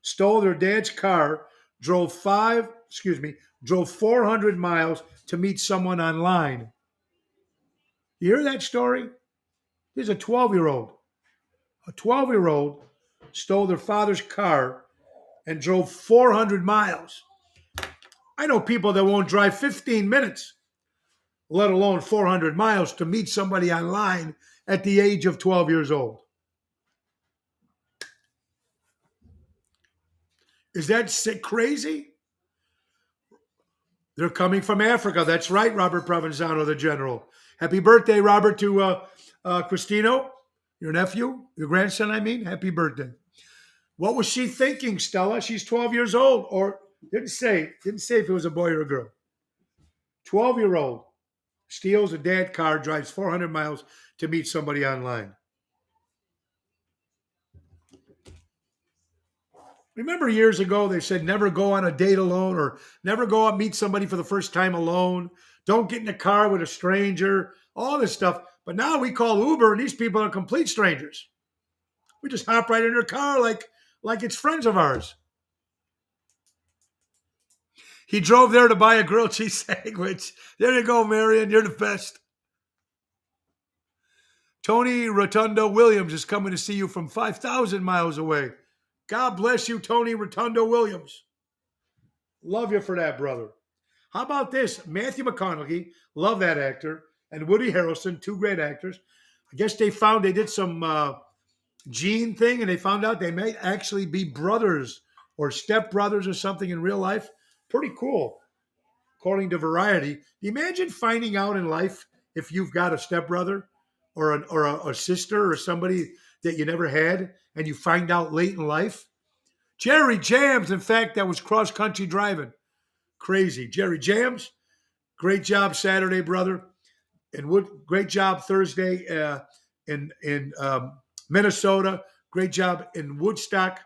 stole their dad's car, drove 400 miles to meet someone online. You hear that story? Here's a 12-year-old. A 12-year-old stole their father's car and drove 400 miles. I know people that won't drive 15 minutes, let alone 400 miles, to meet somebody online at the age of 12 years old. Is that sick crazy? They're coming from Africa. That's right, Robert Provenzano, the general. Happy birthday, Robert, to Cristino, your nephew, your grandson, I mean. Happy birthday. What was she thinking, Stella? She's 12 years old. Or didn't say if it was a boy or a girl. 12-year-old steals a dad car, drives 400 miles to meet somebody online. Remember years ago, they said never go on a date alone or never go out and meet somebody for the first time alone. Don't get in a car with a stranger, all this stuff. But now we call Uber and these people are complete strangers. We just hop right in their car like it's friends of ours. He drove there to buy a grilled cheese sandwich. There you go, Marion. You're the best. Tony Rotundo Williams is coming to see you from 5,000 miles away. God bless you, Tony Rotundo Williams. Love you for that, brother. How about this? Matthew McConaughey, love that actor, and Woody Harrelson, two great actors. I guess they did some gene thing, and they found out they might actually be brothers or stepbrothers or something in real life. Pretty cool, according to Variety. Imagine finding out in life if you've got a stepbrother or a sister or somebody that you never had, and you find out late in life. Jerry Jams, in fact, that was cross-country driving. Crazy. Jerry Jams, great job Saturday, brother. And great job Thursday in Minnesota. Great job in Woodstock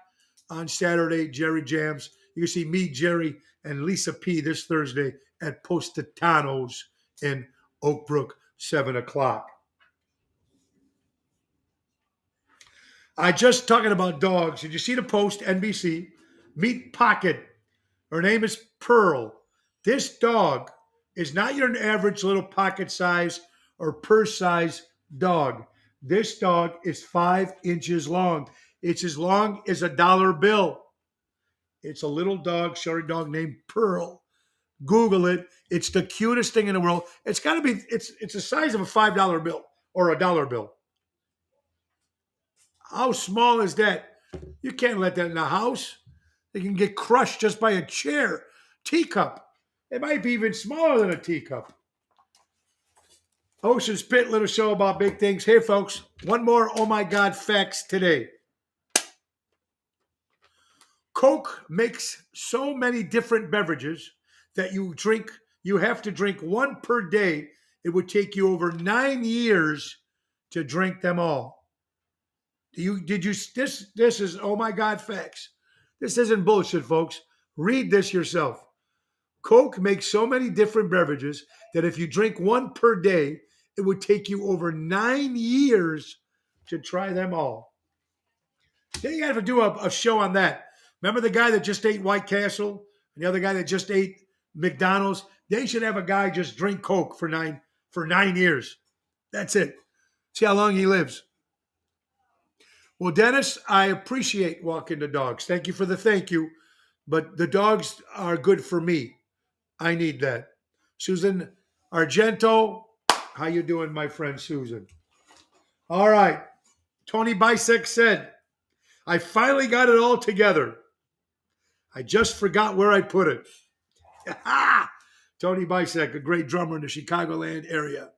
on Saturday, Jerry Jams. You can see me, Jerry, and Lisa P. this Thursday at Positano's in Oak Brook, 7 o'clock. I just talking about dogs. Did you see the post, NBC? Meet Pocket. Her name is Pearl. This dog is not your average little pocket size or purse size dog. This dog is 5 inches long. It's as long as a dollar bill. It's a little dog, short dog named Pearl. Google it. It's the cutest thing in the world. It's got to be, it's the size of a $5 bill or a dollar bill. How small is that? You can't let that in the house. They can get crushed just by a chair. Teacup. It might be even smaller than a teacup. Ocean Spit, little show about big things. Hey, folks, one more Oh My God facts today. Coke makes so many different beverages that you have to drink one per day. It would take you over 9 years to drink them all. This is Oh My God facts. This isn't bullshit, folks. Read this yourself. Coke makes so many different beverages that if you drink one per day, it would take you over 9 years to try them all. Then you have to do a show on that. Remember the guy that just ate White Castle and the other guy that just ate McDonald's? They should have a guy just drink Coke for nine years. That's it. See how long he lives. Well, Dennis, I appreciate walking the dogs. Thank you for the thank you. But the dogs are good for me. I need that. Susan Argento, how you doing, my friend Susan? All right. Tony Bisek said, I finally got it all together. I just forgot where I put it. Tony Bisek, a great drummer in the Chicagoland area.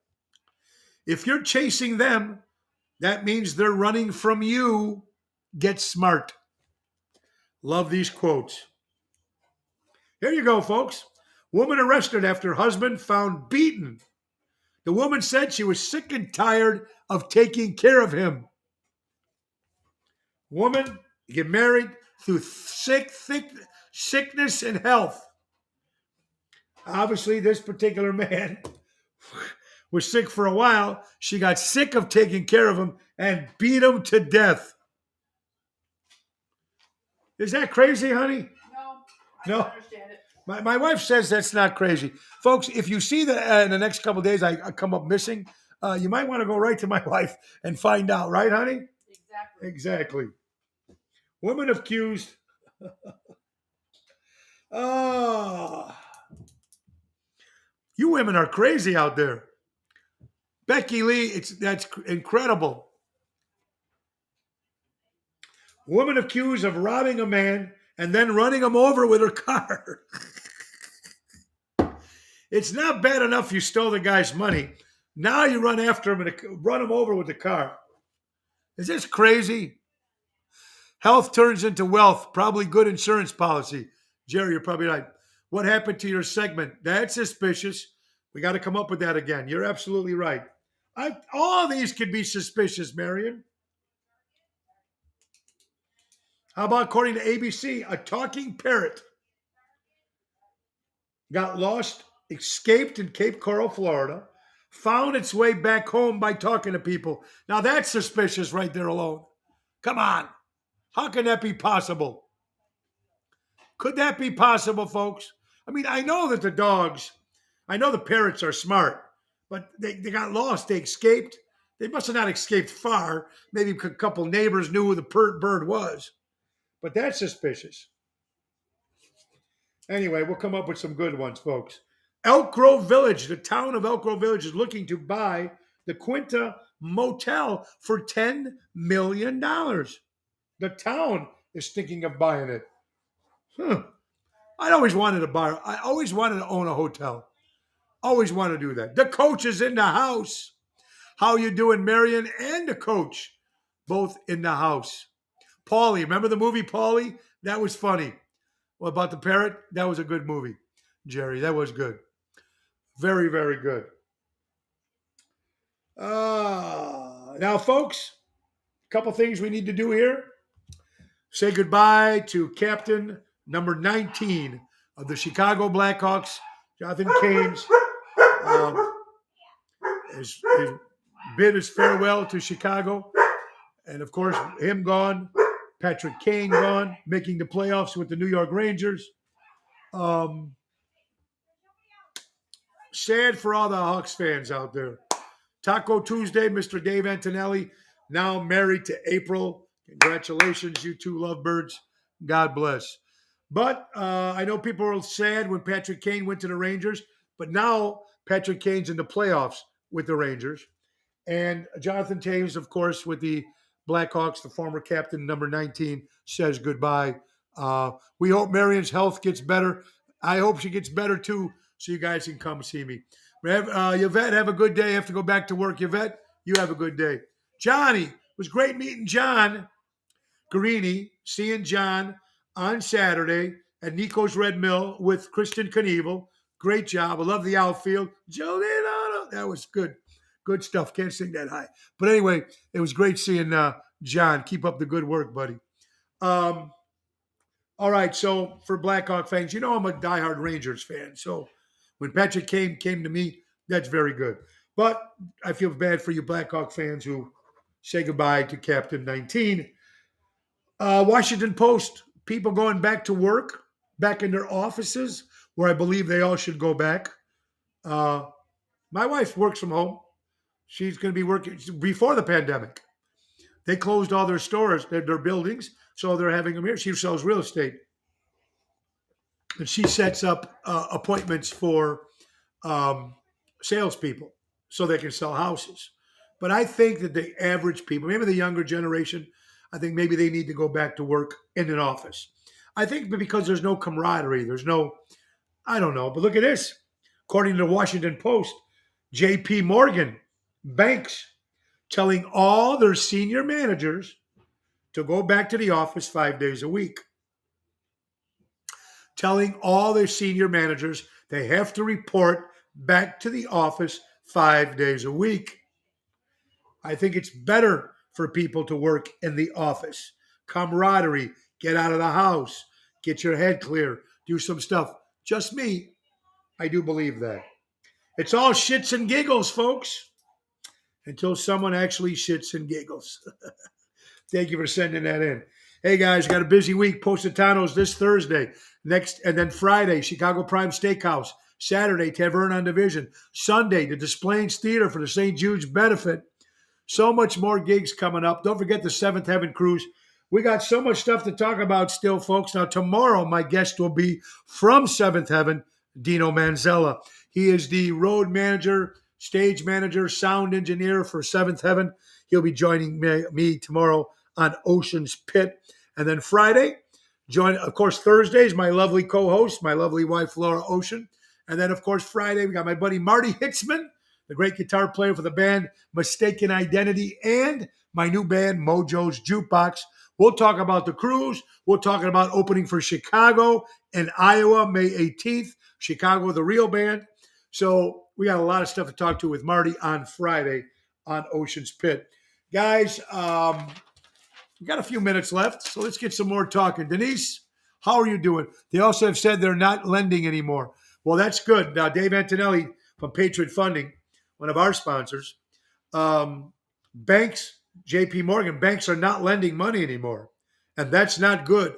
If you're chasing them, that means they're running from you. Get smart. Love these quotes. Here you go, folks. Woman arrested after husband found beaten. The woman said she was sick and tired of taking care of him. Woman, you get married through sickness and health. Obviously, this particular man was sick for a while. She got sick of taking care of him and beat him to death. Is that crazy, honey? No, I don't understand it. My wife says that's not crazy. Folks, if you see that in the next couple of days I come up missing, you might want to go right to my wife and find out, right, honey? Exactly. Woman accused. You women are crazy out there. Becky Lee, that's incredible. Woman accused of robbing a man and then running him over with her car. It's not bad enough you stole the guy's money. Now you run after him and run him over with the car. Is this crazy? Health turns into wealth. Probably good insurance policy. Jerry, you're probably right. What happened to your segment? That's suspicious. We got to come up with that again. You're absolutely right. All these could be suspicious, Marion. How about, according to ABC, a talking parrot got lost, escaped in Cape Coral, Florida, found its way back home by talking to people. Now that's suspicious right there alone. Come on. How can that be possible? Could that be possible, folks? I mean, I know that the parrots are smart, but they got lost. They escaped. They must have not escaped far. Maybe a couple neighbors knew who the bird was. But that's suspicious. Anyway, we'll come up with some good ones, folks. Elk Grove Village, the town of Elk Grove Village, is looking to buy the Quinta Motel for $10 million. The town is thinking of buying it. I always wanted to own a hotel. Always want to do that. The coach is in the house. How you doing, Marion and the coach? Both in the house. Paulie, remember the movie Paulie? That was funny. Well, about the parrot? That was a good movie, Jerry. That was good. Very, very good. Now, folks, a couple things we need to do here. Say goodbye to Captain number 19 of the Chicago Blackhawks, Jonathan Canes. Has bid his farewell to Chicago. And, of course, him gone. Patrick Kane gone, making the playoffs with the New York Rangers. Sad for all the Hawks fans out there. Taco Tuesday, Mr. Dave Antonelli, now married to April. Congratulations, you two lovebirds. God bless. But I know people were sad when Patrick Kane went to the Rangers, but now Patrick Kane's in the playoffs with the Rangers. And Jonathan Toews, of course, with the Blackhawks, the former captain, number 19, says goodbye. We hope Marion's health gets better. I hope she gets better, too, so you guys can come see me. Yvette, have a good day. I have to go back to work. Yvette, you have a good day. Johnny, it was great meeting John Guarini, seeing John on Saturday at Nico's Red Mill with Kristen Knievel. Great job. I love the outfield. Jolene, that was good. Good stuff. Can't sing that high. But anyway, it was great seeing John. Keep up the good work, buddy. All right, so for Blackhawk fans, you know I'm a diehard Rangers fan. So when Patrick Kane came to me, that's very good. But I feel bad for you Blackhawk fans who say goodbye to Captain 19. Washington Post, people going back to work, back in their offices, where I believe they all should go back. My wife works from home. She's going to be working before the pandemic. They closed all their stores, their buildings, so they're having them here. She sells real estate. And she sets up appointments for salespeople so they can sell houses. But I think that the average people, maybe the younger generation, I think maybe they need to go back to work in an office. I think because there's no camaraderie, there's no, I don't know. But look at this. According to the Washington Post, J.P. Morgan, banks telling all their senior managers to go back to the office 5 days a week. Telling all their senior managers they have to report back to the office 5 days a week. I think it's better for people to work in the office. Camaraderie, get out of the house, get your head clear, do some stuff. Just me, I do believe that. It's all shits and giggles, folks, until someone actually shits and giggles. Thank you for sending that in. Hey guys, got a busy week. Positano's this Thursday. Next, and then Friday, Chicago Prime Steakhouse. Saturday, Tavern on Division. Sunday, the Des Plaines Theater for the St. Jude's benefit. So much more gigs coming up. Don't forget the Seventh Heaven Cruise. We got so much stuff to talk about still, folks. Now, tomorrow, my guest will be from Seventh Heaven, Dino Manzella. He is the road manager, stage manager, sound engineer for Seventh Heaven. He'll be joining me tomorrow on Ocean's Pit. And then Friday, of course, Thursday is my lovely co-host, my lovely wife, Laura Ocean. And then, of course, Friday, we got my buddy Marty Hitzman, the great guitar player for the band Mistaken Identity, and my new band, Mojo's Jukebox. We'll talk about the cruise. We'll talk about opening for Chicago and Iowa, May 18th. Chicago, the real band. So we got a lot of stuff to talk to with Marty on Friday on Ocean's Pit. Guys, we got a few minutes left, so let's get some more talking. Denise, how are you doing? They also have said they're not lending anymore. Well, that's good. Now, Dave Antonelli from Patriot Funding, one of our sponsors, banks, J.P. Morgan, banks are not lending money anymore. And that's not good.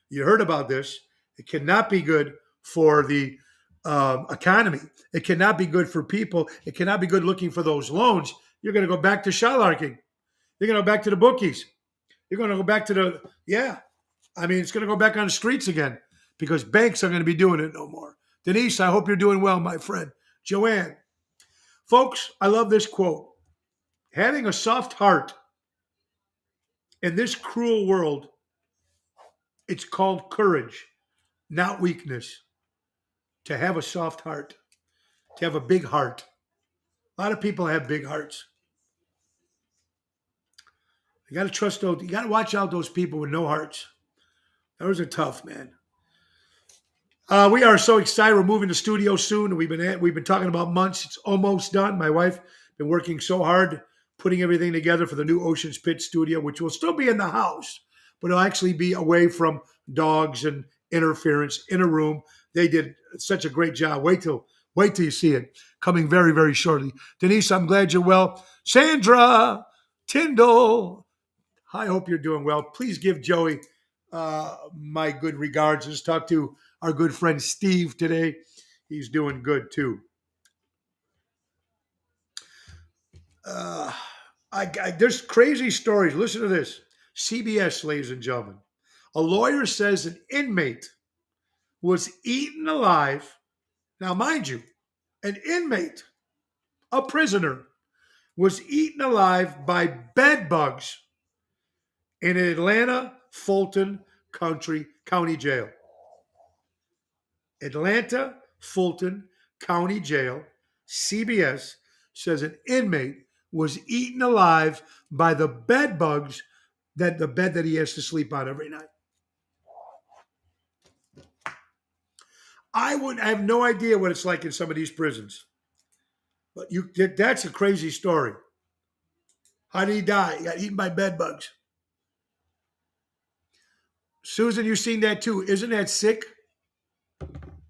You heard about this. It cannot be good for the economy. It cannot be good for people. It cannot be good looking for those loans. You're going to go back to shallarking. You're going to go back to the bookies. You're going to go back to it's going to go back on the streets again because banks are going to be doing it no more. Denise, I hope you're doing well, my friend. Joanne. Folks, I love this quote. Having a soft heart in this cruel world, it's called courage, not weakness. To have a soft heart, to have a big heart. A lot of people have big hearts. You got to trust those. You got to watch out those people with no hearts. Those are tough, man. We are so excited. We're moving to studio soon. We've been talking about months. It's almost done. My wife been working so hard putting everything together for the new Ocean's Pit studio, which will still be in the house, but it'll actually be away from dogs and interference in a room. They did such a great job. Wait till you see it coming very, very shortly. Denise, I'm glad you're well. Sandra Tyndall, I hope you're doing well. Please give Joey my good regards. Just talked to our good friend Steve today. He's doing good too. There's crazy stories. Listen to this. CBS, ladies and gentlemen. A lawyer says an inmate was eaten alive. Now, mind you, an inmate, a prisoner, was eaten alive by bed bugs in an Atlanta Fulton County Jail. Atlanta Fulton County Jail, CBS, says an inmate was eaten alive by the bed bugs the bed that he has to sleep on every night. I have no idea what it's like in some of these prisons. But that's a crazy story. How did he die? He got eaten by bed bugs. Susan, you've seen that too. Isn't that sick?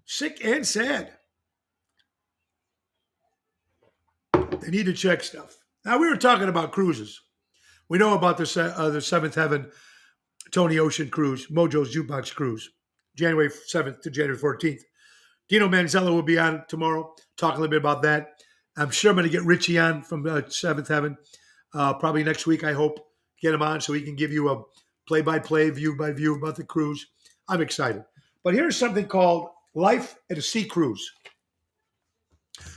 Sick and sad. They need to check stuff. Now, we were talking about cruises. We know about the Seventh Heaven Tony Ocean cruise, Mojo's Jukebox cruise, January 7th to January 14th. Dino Manzella will be on tomorrow, talking a little bit about that. I'm sure I'm going to get Richie on from Seventh Heaven probably next week, I hope. Get him on so he can give you a play-by-play, view-by-view about the cruise. I'm excited. But here's something called Life at a Sea Cruise.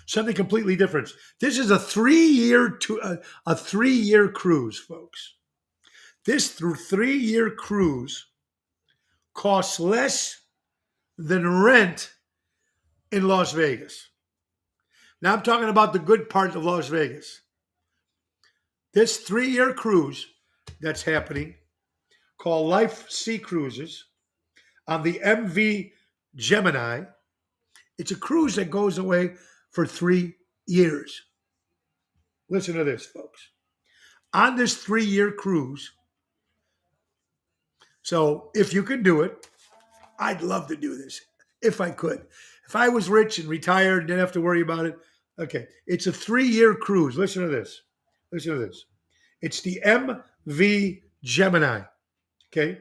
Something completely different. This is a 3-year cruise, folks. This 3-year cruise costs less than rent in Las Vegas. Now I'm talking about the good part of Las Vegas. This 3-year cruise that's happening, called Life Sea Cruises, on the MV Gemini. It's a cruise that goes away for 3 years. Listen to this, folks. On this 3-year cruise, so if you can do it, I'd love to do this if I could. If I was rich and retired and didn't have to worry about it, okay. It's a 3-year cruise. Listen to this. Listen to this. It's the MV Gemini, okay?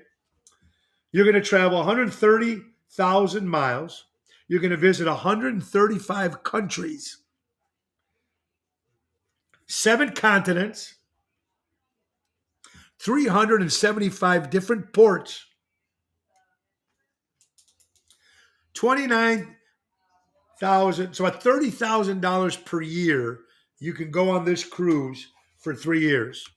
You're going to travel 130,000 miles. You're going to visit 135 countries, 7 continents, 375 different ports, 29,000, so at $30,000 per year, you can go on this cruise for 3 years.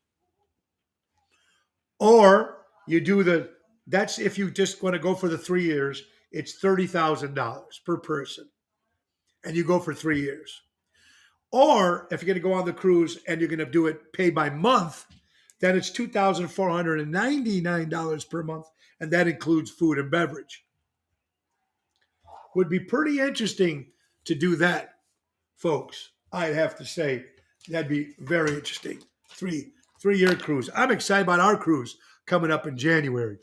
Or you do that's if you just want to go for the 3 years, it's $30,000 per person. And you go for 3 years. Or if you're going to go on the cruise and you're going to do it pay by month, then it's $2,499 per month. And that includes food and beverage. Would be pretty interesting to do that, folks. I'd have to say that'd be very interesting. 3-year cruise. I'm excited about our cruise coming up in January.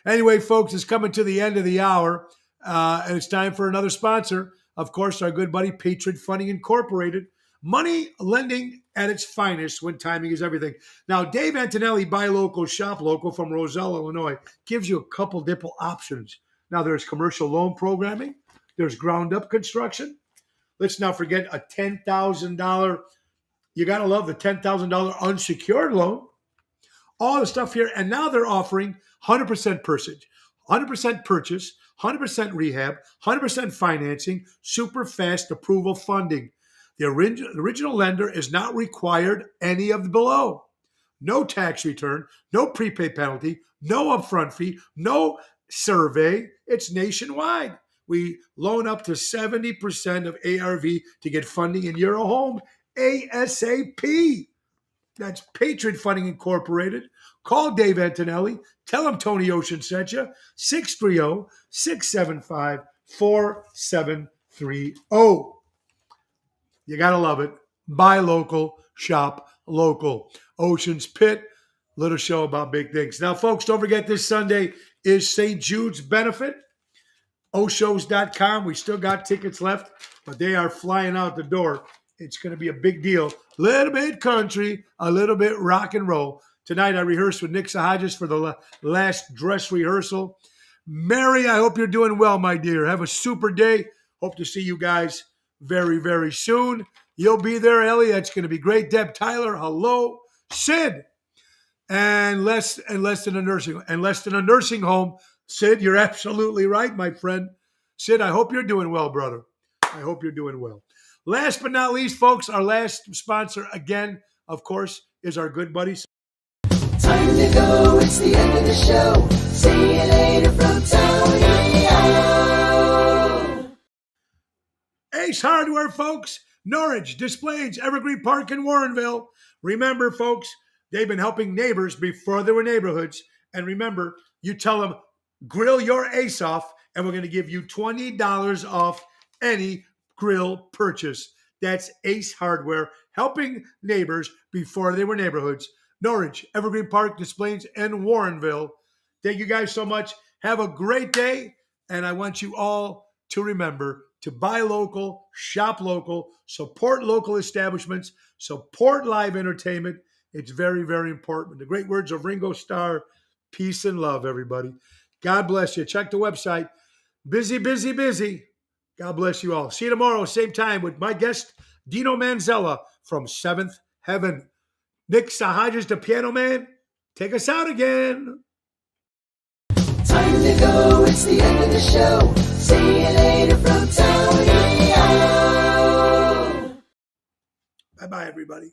Anyway, folks, it's coming to the end of the hour, and it's time for another sponsor. Of course, our good buddy, Patriot Funding Incorporated. Money lending at its finest when timing is everything. Now, Dave Antonelli, Buy Local, Shop Local from Roselle, Illinois, gives you a couple different options. Now, there's commercial loan programming. There's ground-up construction. Let's not forget a $10,000. You got to love the $10,000 unsecured loan. All the stuff here. And now they're offering 100% purchase, 100% rehab, 100% financing, super fast approval funding. The original lender is not required any of the below. No tax return, no prepaid penalty, no upfront fee, no survey. It's nationwide. We loan up to 70% of ARV to get funding in your home ASAP. That's Patriot Funding Incorporated. Call Dave Antonelli. Tell him Tony Ocean sent you. 630-675-4730. You got to love it. Buy local, shop local. Ocean's Pit, little show about big things. Now, folks, don't forget this Sunday is St. Jude's benefit. Oshows.com. We still got tickets left, but they are flying out the door. It's going to be a big deal. A little bit country, a little bit rock and roll. Tonight I rehearsed with Nick Sahajas for the last dress rehearsal. Mary, I hope you're doing well, my dear. Have a super day. Hope to see you guys very, very soon. You'll be there, Ellie. That's going to be great. Deb Tyler, hello. Sid, and less than a nursing home. Sid, you're absolutely right, my friend. Sid, I hope you're doing well, brother. I hope you're doing well. Last but not least, folks, our last sponsor, again, of course, is our good buddy. Time to go, it's the end of the show. See you later from Tony O. Ace Hardware, folks. Norwich, Des Plaines, Evergreen Park, and Warrenville. Remember, folks, they've been helping neighbors before there were neighborhoods. And remember, you tell them, grill your ace off, and we're going to give you $20 off any grill purchase. That's Ace Hardware, helping neighbors before they were neighborhoods. Norwich, Evergreen Park, Des Plaines, and Warrenville. Thank you guys so much. Have a great day, and I want you all to remember to buy local, shop local, support local establishments, support live entertainment. It's very, very important. The great words of Ringo Starr, peace and love, everybody. God bless you. Check the website. Busy, busy, busy. God bless you all. See you tomorrow, same time, with my guest, Dino Manzella from Seventh Heaven. Nick Sahajas, the piano man, take us out again. Time to go, it's the end of the show. See you later from Tony O. everybody.